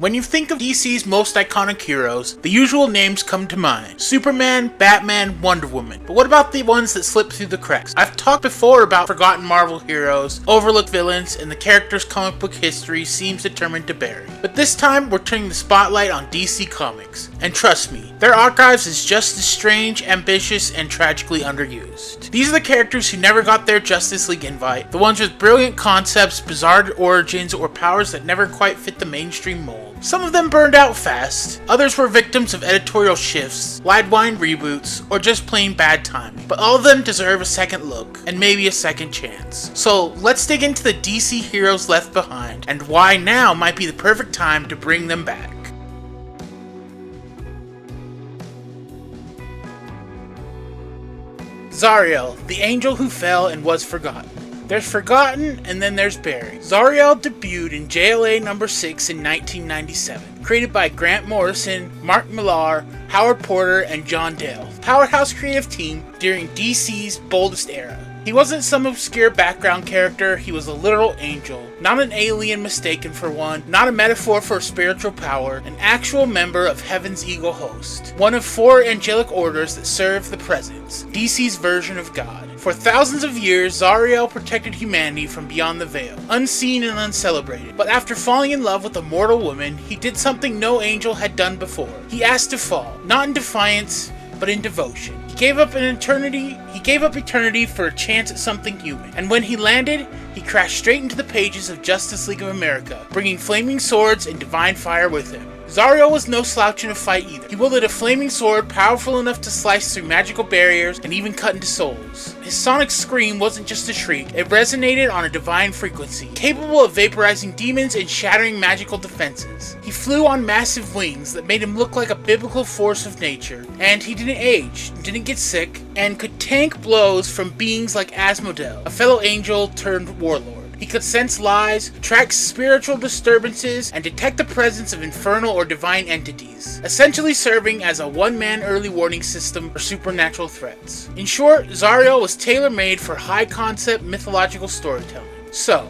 When you think of DC's most iconic heroes, the usual names come to mind. Superman, Batman, Wonder Woman. But what about the ones that slip through the cracks? I've talked before about forgotten Marvel heroes, overlooked villains, and the characters comic book history seems determined to bury. But this time, we're turning the spotlight on DC Comics. And trust me, their archives is just as strange, ambitious, and tragically underused. These are the characters who never got their Justice League invite, the ones with brilliant concepts, bizarre origins, or powers that never quite fit the mainstream mold. Some of them burned out fast, others were victims of editorial shifts, wide-wine reboots, or just plain bad timing. But all of them deserve a second look, and maybe a second chance. So let's dig into the DC heroes left behind, and why now might be the perfect time to bring them back. Zariel, the angel who fell and was forgotten. There's Forgotten, and then there's Buried. Zariel debuted in JLA number 6 in 1997, created by Grant Morrison, Mark Millar, Howard Porter, and John Dale, powerhouse creative team during DC's boldest era. He wasn't some obscure background character, he was a literal angel. Not an alien mistaken for one, not a metaphor for spiritual power, an actual member of Heaven's Eagle host. One of 4 angelic orders that serve the presence, DC's version of God. For thousands of years, Zariel protected humanity from beyond the veil, unseen and uncelebrated. But after falling in love with a mortal woman, he did something no angel had done before. He asked to fall, not in defiance, but in devotion. He gave up eternity for a chance at something human. And when he landed, he crashed straight into the pages of Justice League of America, bringing flaming swords and divine fire with him. Zariel was no slouch in a fight either. He wielded a flaming sword powerful enough to slice through magical barriers and even cut into souls. His sonic scream wasn't just a shriek, it resonated on a divine frequency, capable of vaporizing demons and shattering magical defenses. He flew on massive wings that made him look like a biblical force of nature, and he didn't age, didn't get sick, and could tank blows from beings like Asmodel, a fellow angel turned warlord. He could sense lies, track spiritual disturbances, and detect the presence of infernal or divine entities, essentially serving as a one-man early warning system for supernatural threats. In short, Zariel was tailor-made for high-concept mythological storytelling. So,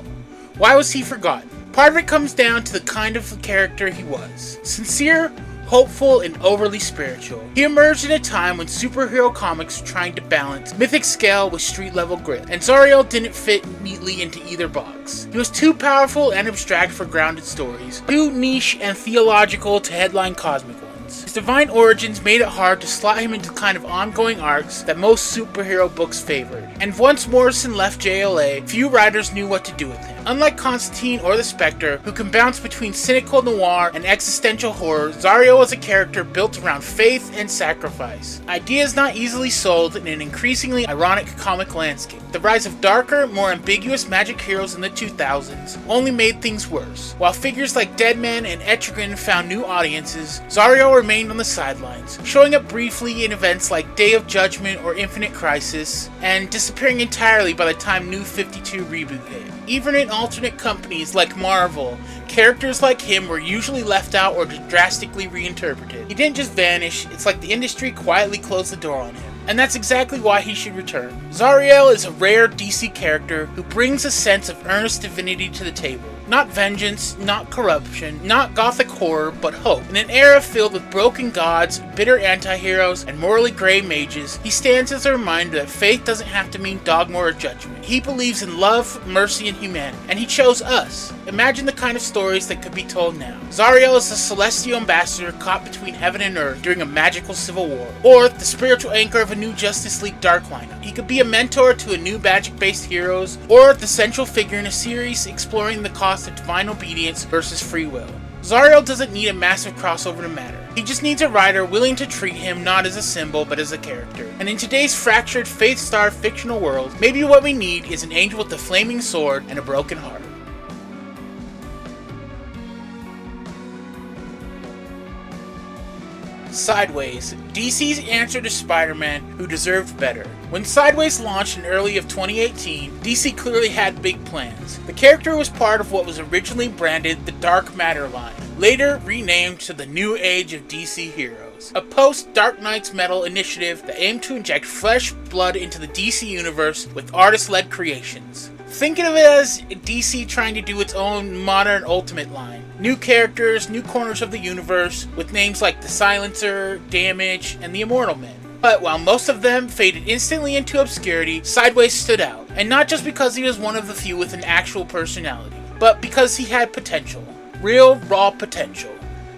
why was he forgotten? Part of it comes down to the kind of character he was. Sincere, hopeful, and overly spiritual. He emerged in a time when superhero comics were trying to balance mythic scale with street-level grit, and Zariel didn't fit neatly into either box. He was too powerful and abstract for grounded stories, too niche and theological to headline cosmic ones. His divine origins made it hard to slot him into the kind of ongoing arcs that most superhero books favored. And once Morrison left JLA, few writers knew what to do with him. Unlike Constantine or the Spectre, who can bounce between cynical noir and existential horror, Zariel was a character built around faith and sacrifice. Ideas not easily sold in an increasingly ironic comic landscape. The rise of darker, more ambiguous magic heroes in the 2000s only made things worse. While figures like Deadman and Etrigan found new audiences, Zariel remained on the sidelines, showing up briefly in events like Day of Judgment or Infinite Crisis, and disappearing entirely by the time New 52 reboot hit. Even in alternate companies like Marvel, characters like him were usually left out or drastically reinterpreted. He didn't just vanish, it's like the industry quietly closed the door on him. And that's exactly why he should return. Zariel is a rare DC character who brings a sense of earnest divinity to the table. Not vengeance, not corruption, not gothic horror, but hope. In an era filled with broken gods, bitter anti-heroes, and morally grey mages, he stands as a reminder that faith doesn't have to mean dogma or judgment. He believes in love, mercy, and humanity, and he chose us. Imagine the kind of stories that could be told now. Zariel is the celestial ambassador caught between heaven and earth during a magical civil war, or the spiritual anchor of a new Justice League Dark lineup. He could be a mentor to a new magic-based heroes, or the central figure in a series exploring the cost of divine obedience versus free will. Zariel doesn't need a massive crossover to matter. He just needs a writer willing to treat him not as a symbol but as a character. And in today's fractured, faith-starved fictional world, maybe what we need is an angel with a flaming sword and a broken heart. Sideways, DC's answer to Spider-Man, who deserved better. When Sideways launched in early of 2018, DC clearly had big plans. The character was part of what was originally branded the Dark Matter line, later renamed to the New Age of DC Heroes, a post-Dark Knight's Metal initiative that aimed to inject fresh blood into the DC universe with artist-led creations. Think of it as DC trying to do its own modern Ultimate line. New characters, new corners of the universe, with names like the Silencer, Damage, and the Immortal Men. But while most of them faded instantly into obscurity, Sideways stood out. And not just because he was one of the few with an actual personality, but because he had potential. Real, raw potential.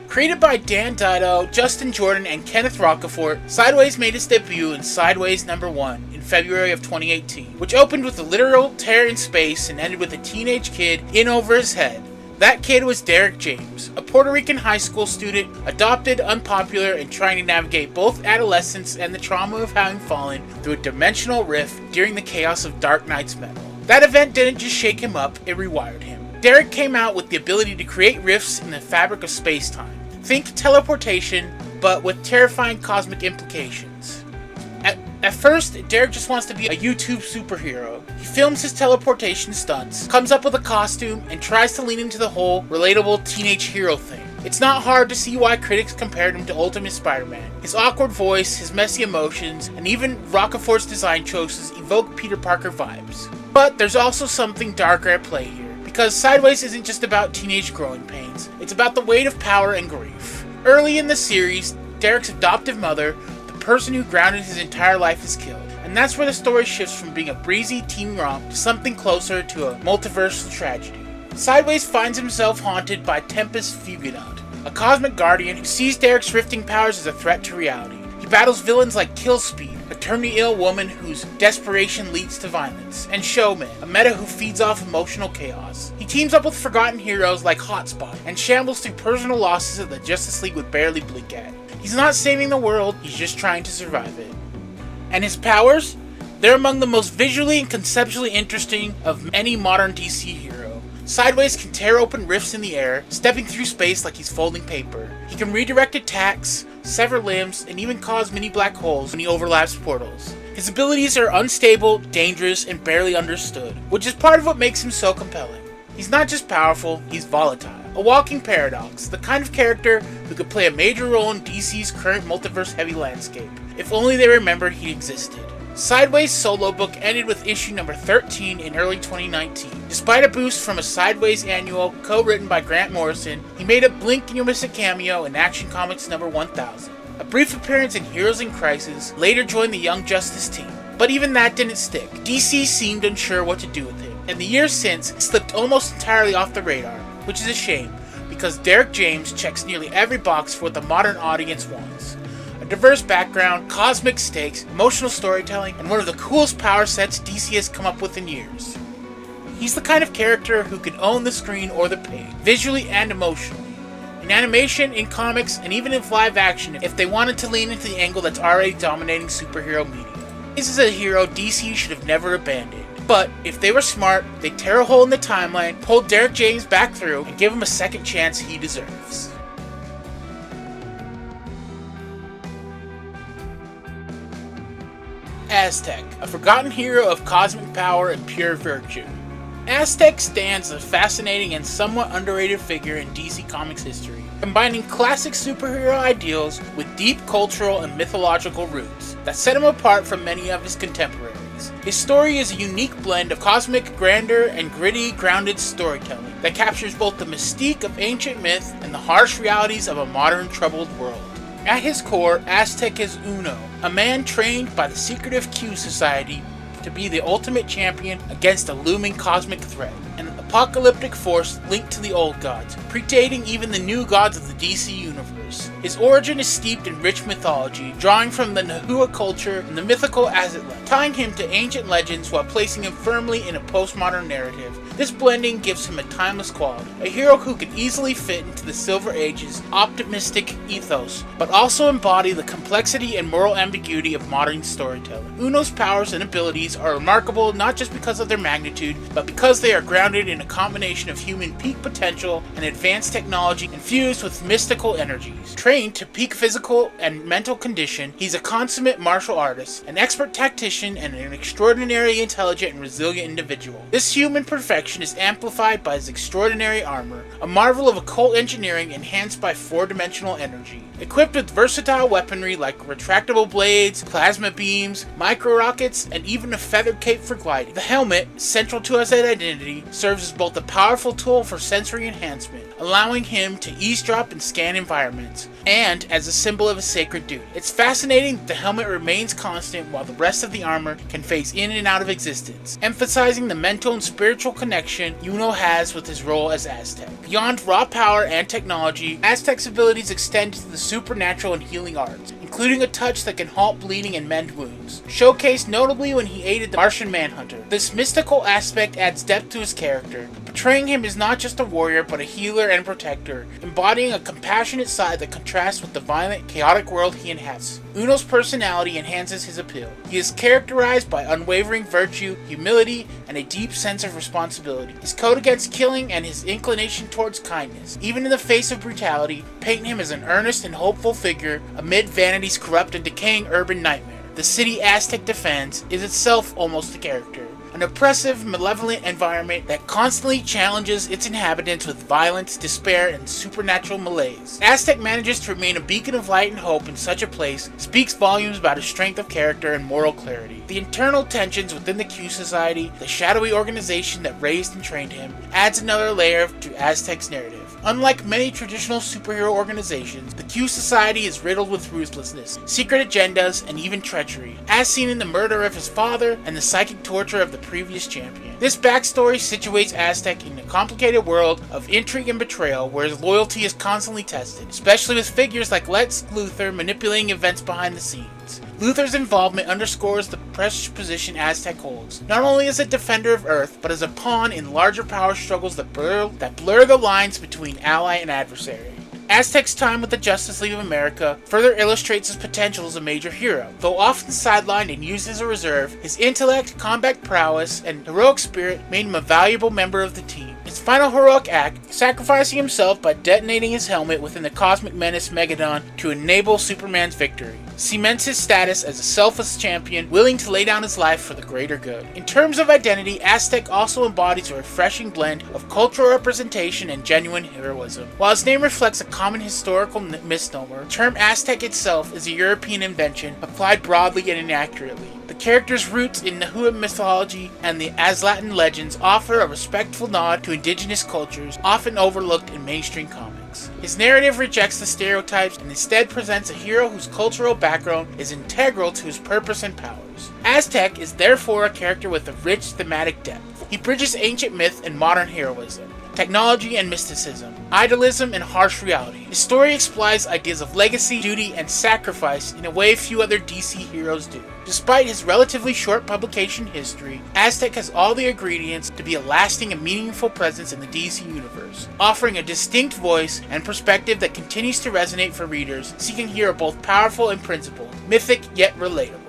Created by Dan Dido, Justin Jordan, and Kenneth Rocafort, Sideways made its debut in Sideways #1 in February of 2018, which opened with a literal tear in space and ended with a teenage kid in over his head. That kid was Derek James, a Puerto Rican high school student, adopted, unpopular, and trying to navigate both adolescence and the trauma of having fallen through a dimensional rift during the chaos of Dark Knight's metal. That event didn't just shake him up, it rewired him. Derek came out with the ability to create rifts in the fabric of space-time. Think teleportation, but with terrifying cosmic implications. At first, Derek just wants to be a YouTube superhero. He films his teleportation stunts, comes up with a costume, and tries to lean into the whole relatable teenage hero thing. It's not hard to see why critics compared him to Ultimate Spider-Man. His awkward voice, his messy emotions, and even Rocafort's design choices evoke Peter Parker vibes. But there's also something darker at play here, because Sideways isn't just about teenage growing pains, it's about the weight of power and grief. Early in the series, Derek's adoptive mother, the person who grounded his entire life, is killed. And that's where the story shifts from being a breezy teen romp to something closer to a multiversal tragedy. Sideways finds himself haunted by Tempest Fuginaut, a cosmic guardian who sees Derek's rifting powers as a threat to reality. He battles villains like Killspeed, a terminally ill woman whose desperation leads to violence, and Showman, a meta who feeds off emotional chaos. He teams up with forgotten heroes like Hotspot, and shambles through personal losses that the Justice League would barely blink at. He's not saving the world, he's just trying to survive it. And his powers? They're among the most visually and conceptually interesting of any modern DC hero. Sideways can tear open rifts in the air, stepping through space like he's folding paper. He can redirect attacks, sever limbs, and even cause mini black holes when he overlaps portals. His abilities are unstable, dangerous, and barely understood, which is part of what makes him so compelling. He's not just powerful, he's volatile. A walking paradox, the kind of character who could play a major role in DC's current multiverse-heavy landscape, if only they remembered he existed. Sideways' solo book ended with issue number 13 in early 2019. Despite a boost from a Sideways annual co-written by Grant Morrison, he made a blink and you'll miss a cameo in Action Comics number 1000. A brief appearance in Heroes in Crisis, later joined the Young Justice team. But even that didn't stick. DC seemed unsure what to do with him, and the years since slipped almost entirely off the radar, which is a shame, because Derek James checks nearly every box for what the modern audience wants. A diverse background, cosmic stakes, emotional storytelling, and one of the coolest power sets DC has come up with in years. He's the kind of character who can own the screen or the page, visually and emotionally. In animation, in comics, and even in live action if they wanted to lean into the angle that's already dominating superhero media. This is a hero DC should have never abandoned. But if they were smart, they'd tear a hole in the timeline, pull Derek James back through, and give him a second chance he deserves. Aztec, a forgotten hero of cosmic power and pure virtue. Aztec stands as a fascinating and somewhat underrated figure in DC Comics history, combining classic superhero ideals with deep cultural and mythological roots that set him apart from many of his contemporaries. His story is a unique blend of cosmic grandeur and gritty, grounded storytelling that captures both the mystique of ancient myth and the harsh realities of a modern, troubled world. At his core, Aztec is Uno, a man trained by the secretive Q Society to be the ultimate champion against a looming cosmic threat, an apocalyptic force linked to the old gods, predating even the new gods of the DC universe. His origin is steeped in rich mythology, drawing from the Nahua culture and the mythical Aztlan, tying him to ancient legends while placing him firmly in a postmodern narrative. This blending gives him a timeless quality, a hero who can easily fit into the Silver Age's optimistic ethos, but also embody the complexity and moral ambiguity of modern storytelling. Uno's powers and abilities are remarkable not just because of their magnitude, but because they are grounded in a combination of human peak potential and advanced technology infused with mystical energies. Trained Trained to peak physical and mental condition, he's a consummate martial artist, an expert tactician, and an extraordinarily intelligent and resilient individual. This human perfection is amplified by his extraordinary armor, a marvel of occult engineering enhanced by four-dimensional energy. Equipped with versatile weaponry like retractable blades, plasma beams, micro-rockets, and even a feathered cape for gliding, the helmet, central to his identity, serves as both a powerful tool for sensory enhancement, allowing him to eavesdrop and scan environments, and as a symbol of a sacred duty. It's fascinating that the helmet remains constant while the rest of the armor can phase in and out of existence, emphasizing the mental and spiritual connection Uno has with his role as Aztec. Beyond raw power and technology, Aztec's abilities extend to the supernatural and healing arts, including a touch that can halt bleeding and mend wounds, showcased notably when he aided the Martian Manhunter. This mystical aspect adds depth to his character, portraying him as not just a warrior but a healer and protector, embodying a compassionate side that contrasts with the violent, chaotic world he inhabits. Uno's personality enhances his appeal. He is characterized by unwavering virtue, humility, and a deep sense of responsibility. His code against killing and his inclination towards kindness, even in the face of brutality, paint him as an earnest and hopeful figure amid vanity's corrupt and decaying urban nightmare. The city Aztec defends is itself almost a character. An oppressive, malevolent environment that constantly challenges its inhabitants with violence, despair, and supernatural malaise. Aztec manages to remain a beacon of light and hope in such a place, speaks volumes about his strength of character and moral clarity. The internal tensions within the Q Society, the shadowy organization that raised and trained him, adds another layer to Aztec's narrative. Unlike many traditional superhero organizations, the Q Society is riddled with ruthlessness, secret agendas, and even treachery, as seen in the murder of his father and the psychic torture of the previous champion. This backstory situates Aztec in a complicated world of intrigue and betrayal where his loyalty is constantly tested, especially with figures like Lex Luthor manipulating events behind the scenes. Luthor's involvement underscores the precious position Aztec holds, not only as a defender of Earth, but as a pawn in larger power struggles that blur the lines between ally and adversary. Aztec's time with the Justice League of America further illustrates his potential as a major hero. Though often sidelined and used as a reserve, his intellect, combat prowess, and heroic spirit made him a valuable member of the team. His final heroic act, sacrificing himself by detonating his helmet within the cosmic menace Megadon to enable Superman's victory, cements his status as a selfless champion willing to lay down his life for the greater good. In terms of identity, Aztec also embodies a refreshing blend of cultural representation and genuine heroism. While his name reflects a common historical misnomer, the term Aztec itself is a European invention applied broadly and inaccurately. The character's roots in Nahua mythology and the Aztlan legends offer a respectful nod to indigenous cultures often overlooked in mainstream comics. His narrative rejects the stereotypes and instead presents a hero whose cultural background is integral to his purpose and powers. Aztec is therefore a character with a rich thematic depth. He bridges ancient myth and modern heroism, technology and mysticism, idealism and harsh reality. His story explores ideas of legacy, duty, and sacrifice in a way few other DC heroes do. Despite his relatively short publication history, Aztec has all the ingredients to be a lasting and meaningful presence in the DC universe, offering a distinct voice and perspective that continues to resonate for readers seeking a hero both powerful and principled, mythic yet relatable.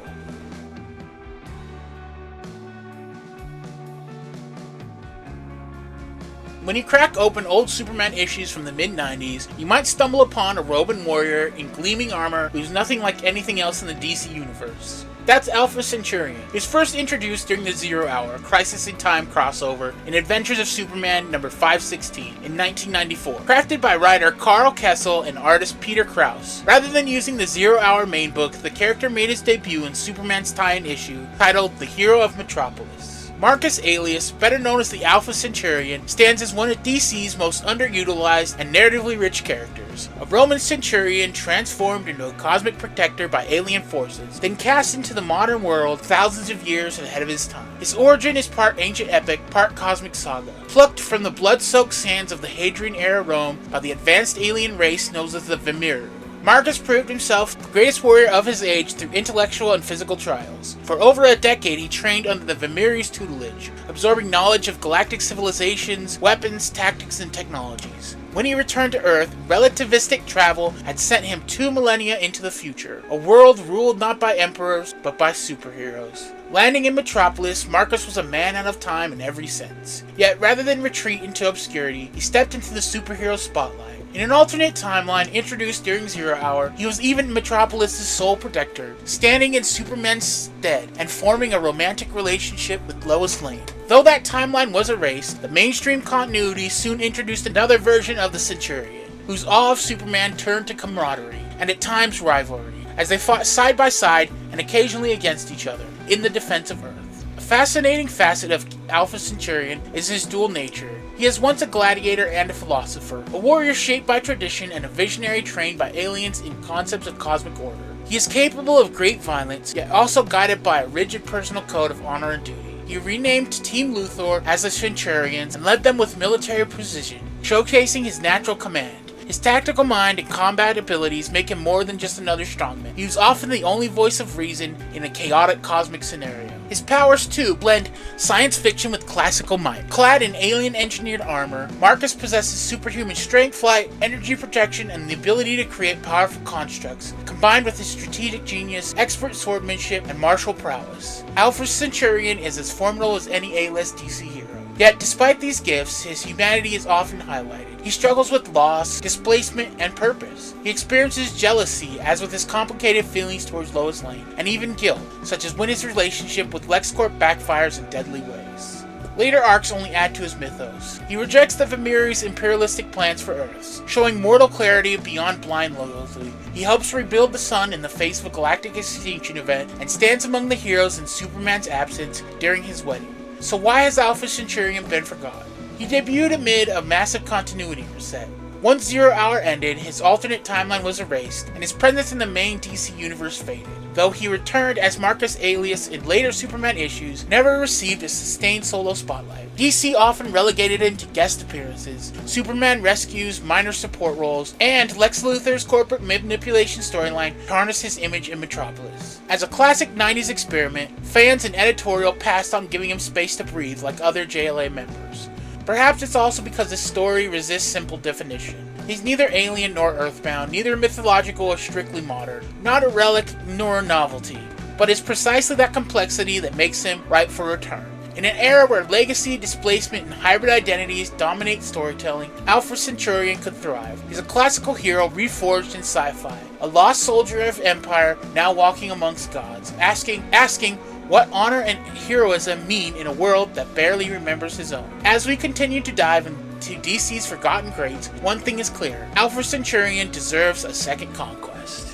When you crack open old Superman issues from the mid-90s, you might stumble upon a Roman warrior in gleaming armor who's nothing like anything else in the DC universe. That's Alpha Centurion. He was first introduced during the Zero Hour Crisis in Time crossover in Adventures of Superman number 516 in 1994, crafted by writer Carl Kessel and artist Peter Krause. Rather than using the Zero Hour main book, the character made his debut in Superman's tie-in issue titled The Hero of Metropolis. Marcus Alias, better known as the Alpha Centurion, stands as one of DC's most underutilized and narratively rich characters. A Roman centurion transformed into a cosmic protector by alien forces, then cast into the modern world thousands of years ahead of his time. His origin is part ancient epic, part cosmic saga, plucked from the blood-soaked sands of the Hadrian-era Rome by the advanced alien race known as the Vimiru. Marcus proved himself the greatest warrior of his age through intellectual and physical trials. For over a decade, he trained under the Vimiru's tutelage, absorbing knowledge of galactic civilizations, weapons, tactics, and technologies. When he returned to Earth, relativistic travel had sent him 2 millennia into the future, a world ruled not by emperors, but by superheroes. Landing in Metropolis, Marcus was a man out of time in every sense. Yet, rather than retreat into obscurity, he stepped into the superhero spotlight. In an alternate timeline introduced during Zero Hour, he was even Metropolis' sole protector, standing in Superman's stead and forming a romantic relationship with Lois Lane. Though that timeline was erased, the mainstream continuity soon introduced another version of the Centurion, whose awe of Superman turned to camaraderie, and at times rivalry, as they fought side by side and occasionally against each other, in the defense of Earth. A fascinating facet of Alpha Centurion is his dual nature. He is once a gladiator and a philosopher, a warrior shaped by tradition and a visionary trained by aliens in concepts of cosmic order. He is capable of great violence, yet also guided by a rigid personal code of honor and duty. He renamed Team Luthor as the Centurions and led them with military precision, showcasing his natural command. His tactical mind and combat abilities make him more than just another strongman. He was often the only voice of reason in a chaotic cosmic scenario. His powers, too, blend science fiction with classical might. Clad in alien-engineered armor, Marcus possesses superhuman strength, flight, energy protection, and the ability to create powerful constructs, combined with his strategic genius, expert swordsmanship, and martial prowess. Alpha Centurion is as formidable as any A-list DC hero. Yet, despite these gifts, his humanity is often highlighted. He struggles with loss, displacement, and purpose. He experiences jealousy, as with his complicated feelings towards Lois Lane, and even guilt, such as when his relationship with LexCorp backfires in deadly ways. Later arcs only add to his mythos. He rejects the Vamiri's imperialistic plans for Earth, showing mortal clarity beyond blind loyalty. He helps rebuild the sun in the face of a galactic extinction event, and stands among the heroes in Superman's absence during his wedding. So why has Alpha Centurion been forgotten? He debuted amid a massive continuity reset. Once Zero Hour ended, his alternate timeline was erased, and his presence in the main DC universe faded. Though he returned as Marcus Alias in later Superman issues, never received a sustained solo spotlight. DC often relegated him to guest appearances, Superman rescues, minor support roles, and Lex Luthor's corporate manipulation storyline tarnished his image in Metropolis. As a classic 90s experiment, fans and editorial passed on giving him space to breathe like other JLA members. Perhaps it's also because his story resists simple definition. He's neither alien nor earthbound, neither mythological or strictly modern, not a relic nor a novelty, but it's precisely that complexity that makes him ripe for return. In an era where legacy, displacement, and hybrid identities dominate storytelling, Alpha Centurion could thrive. He's a classical hero reforged in sci-fi, a lost soldier of empire now walking amongst gods, asking what honor and heroism mean in a world that barely remembers his own. As we continue to dive into DC's forgotten greats, one thing is clear: Alpha Centurion deserves a second conquest.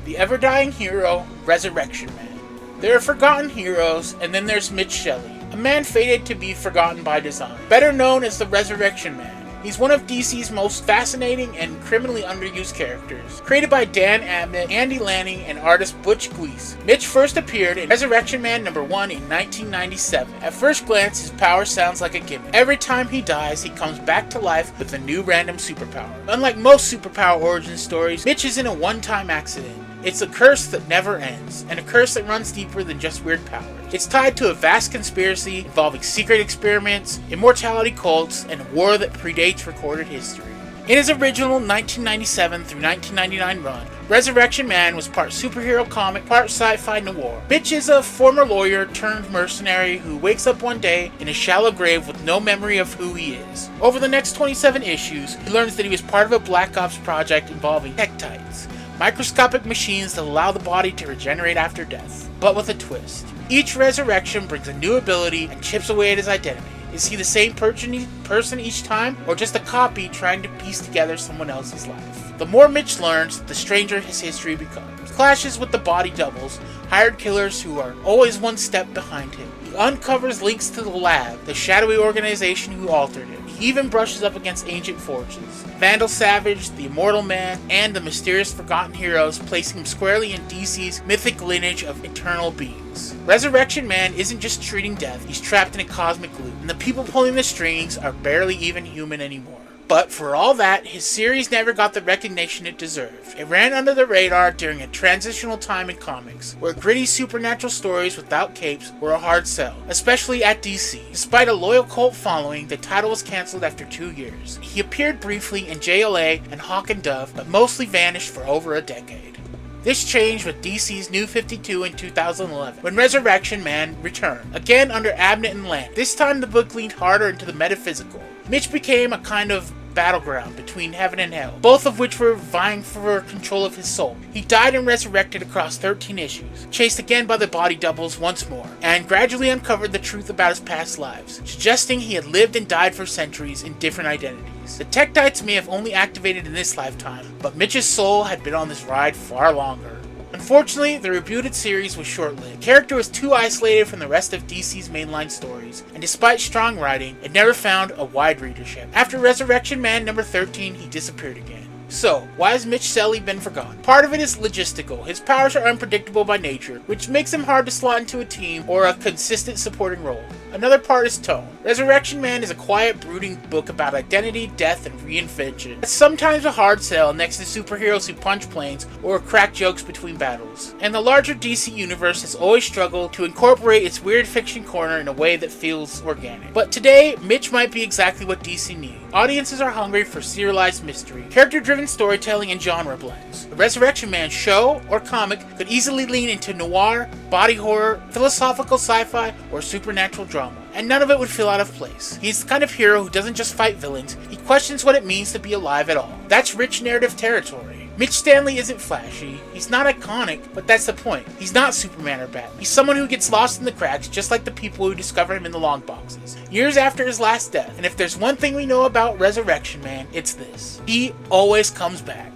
The ever-dying hero, Resurrection Man. There are forgotten heroes, and then there's Mitch Shelley, a man fated to be forgotten by design. Better known as the Resurrection Man, he's one of DC's most fascinating and criminally underused characters. Created by Dan Abnett, Andy Lanning, and artist Butch Guice, Mitch first appeared in Resurrection Man #1 in 1997. At first glance, his power sounds like a gimmick. Every time he dies, he comes back to life with a new random superpower. Unlike most superpower origin stories, Mitch isn't a one-time accident. It's a curse that never ends, and a curse that runs deeper than just weird powers. It's tied to a vast conspiracy involving secret experiments, immortality cults, and a war that predates recorded history. In his original 1997 through 1999 run, Resurrection Man was part superhero comic, part sci-fi noir. Mitch is a former lawyer turned mercenary who wakes up one day in a shallow grave with no memory of who he is. Over the next 27 issues, he learns that he was part of a Black Ops project involving Tektites, microscopic machines that allow the body to regenerate after death, but with a twist. Each resurrection brings a new ability and chips away at his identity. Is he the same person each time, or just a copy trying to piece together someone else's life? The more Mitch learns, the stranger his history becomes. He clashes with the body doubles, hired killers who are always one step behind him. He uncovers links to the lab, the shadowy organization who altered him. He even brushes up against ancient forces. Vandal Savage, the Immortal Man, and the mysterious forgotten heroes, placing him squarely in DC's mythic lineage of eternal beings. Resurrection Man isn't just treating death, he's trapped in a cosmic loop, and the people pulling the strings are barely even human anymore. But for all that, his series never got the recognition it deserved. It ran under the radar during a transitional time in comics, where gritty supernatural stories without capes were a hard sell, especially at DC. Despite a loyal cult following, the title was cancelled after 2 years. He appeared briefly in JLA and Hawk and Dove, but mostly vanished for over a decade. This changed with DC's New 52 in 2011, when Resurrection Man returned, again under Abnett and Land. This time the book leaned harder into the metaphysical. Mitch became a kind of battleground between heaven and hell, both of which were vying for control of his soul. He died and resurrected across 13 issues, chased again by the body doubles once more, and gradually uncovered the truth about his past lives, suggesting he had lived and died for centuries in different identities. The Tektites may have only activated in this lifetime, but Mitch's soul had been on this ride far longer. Unfortunately, the rebooted series was short-lived. The character was too isolated from the rest of DC's mainline stories, and despite strong writing, it never found a wide readership. After Resurrection Man number 13, he disappeared again. So, why has Mitch Selly been forgotten? Part of it is logistical. His powers are unpredictable by nature, which makes him hard to slot into a team or a consistent supporting role. Another part is tone. Resurrection Man is a quiet, brooding book about identity, death, and reinvention. It's sometimes a hard sell next to superheroes who punch planes or crack jokes between battles. And the larger DC universe has always struggled to incorporate its weird fiction corner in a way that feels organic. But today, Mitch might be exactly what DC needs. Audiences are hungry for serialized mystery, character-driven storytelling, and genre blends. The Resurrection Man show or comic could easily lean into noir, body horror, philosophical sci-fi, or supernatural drama, and none of it would feel out of place. He's the kind of hero who doesn't just fight villains, he questions what it means to be alive at all. That's rich narrative territory. Mitch Stanley isn't flashy, he's not iconic, but that's the point. He's not Superman or Batman. He's someone who gets lost in the cracks, just like the people who discover him in the long boxes, years after his last death. And if there's one thing we know about Resurrection Man, it's this: he always comes back.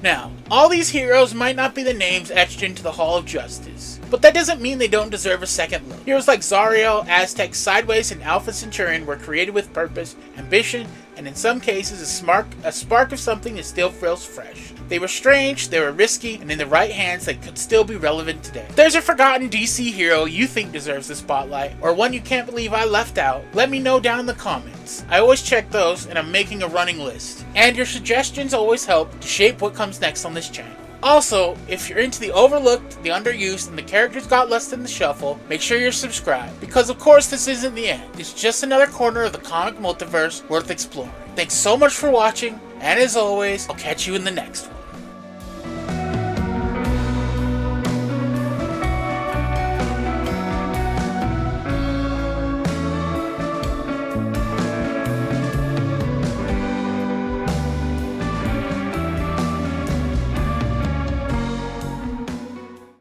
Now, all these heroes might not be the names etched into the Hall of Justice, but that doesn't mean they don't deserve a second look. Heroes like Zariel, Aztec, Sideways, and Alpha Centurion were created with purpose, ambition, and in some cases a spark of something that still feels fresh. They were strange, they were risky, and in the right hands they could still be relevant today. If there's a forgotten DC hero you think deserves the spotlight, or one you can't believe I left out, let me know down in the comments. I always check those, and I'm making a running list. And your suggestions always help to shape what comes next on this channel. Also, if you're into the overlooked, the underused, and the characters got lost in the shuffle, make sure you're subscribed. Because of course this isn't the end. It's just another corner of the comic multiverse worth exploring. Thanks so much for watching, and as always, I'll catch you in the next one.